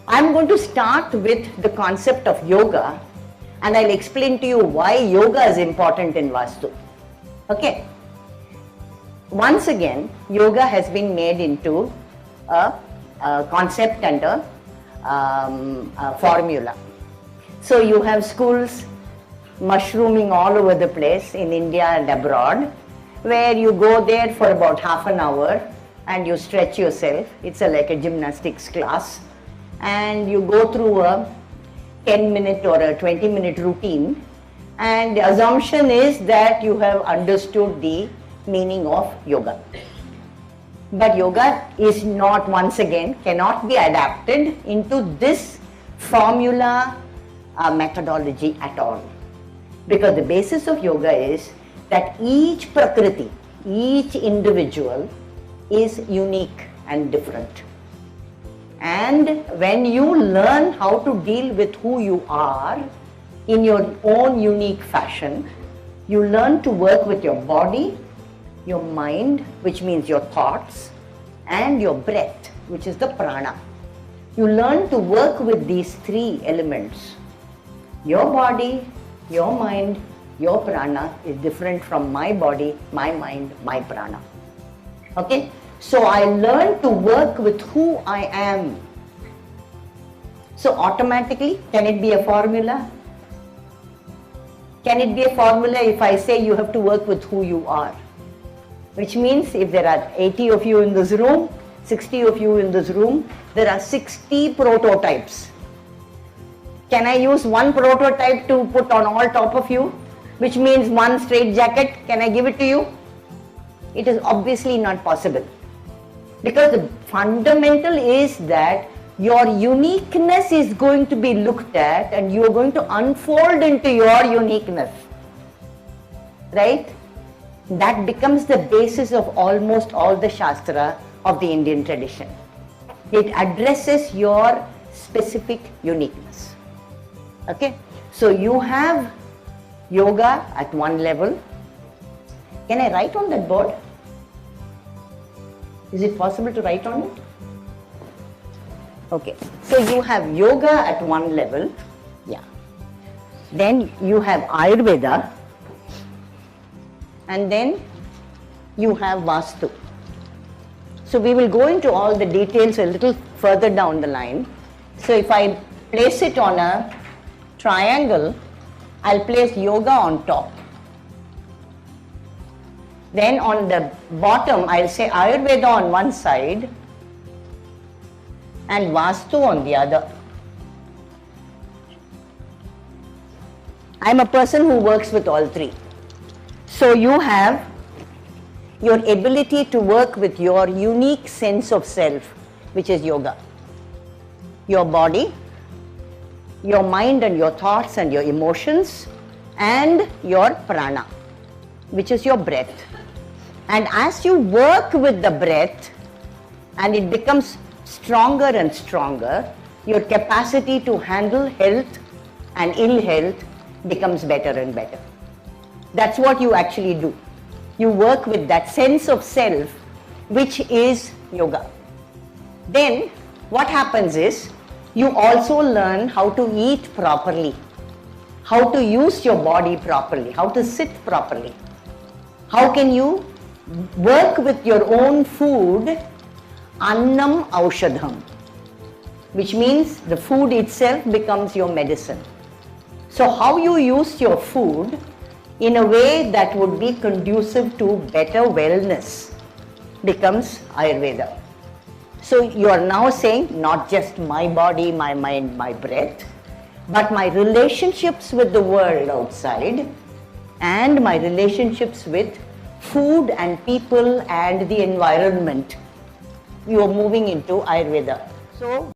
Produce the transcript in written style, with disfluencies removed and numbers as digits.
I'm going to start with the concept of yoga, and I'll explain to you why yoga is important in Vastu. Okay. Once again, yoga has been made into a concept and a formula. So you have schools mushrooming all over the place in India and abroad, where you go there for about half an hour and you stretch yourself. It's like a gymnastics class, and you go through a 10-minute or a 20-minute routine, and the assumption is that you have understood the meaning of yoga. But yoga is not, once again, cannot be adapted into this formula methodology at all. Because the basis of yoga is that each prakriti, each individual is unique and different. And when you learn how to deal with who you are in your own unique fashion, you learn to work with your body, your mind, which means your thoughts, and your breath, which is the prana. You learn to work with these three elements. Your body, your mind, your prana is different from my body, my mind, my prana. Okay? So I learn to work with who I am. So automatically, can it be a formula? Can it be a formula if I say you have to work with who you are? Which means if there are 80 of you in this room, 60 of you in this room, there are 60 prototypes. Can I use one prototype to put on all top of you? Which means one straight jacket, can I give it to you? It is obviously not possible. Because the fundamental is that your uniqueness is going to be looked at and you are going to unfold into your uniqueness. Right? That becomes the basis of almost all the Shastra of the Indian tradition. It addresses your specific uniqueness. Okay? So you have yoga at one level. Can I write on that board? Is it possible to write on it? Okay. So you have yoga at one level. Yeah. Then you have Ayurveda. And then you have Vastu. So we will go into all the details a little further down the line. So if I place it on a triangle, I'll place yoga on top. Then on the bottom, I'll say Ayurveda on one side and Vastu on the other. I'm a person who works with all three. So you have your ability to work with your unique sense of self, which is yoga. Your body, your mind and your thoughts and your emotions, and your prana, which is your breath. And as you work with the breath and it becomes stronger and stronger, your capacity to handle health and ill health becomes better and better. That's what you actually do. You work with that sense of self, which is yoga. Then what happens is, you also learn how to eat properly, how to use your body properly, how to sit properly. How can you work with your own food, annam aushadham, which means the food itself becomes your medicine. So how you use your food in a way that would be conducive to better wellness becomes Ayurveda. So you are now saying not just my body, my mind, my breath, but my relationships with the world outside and my relationships with food and people and the environment. You are moving into Ayurveda. So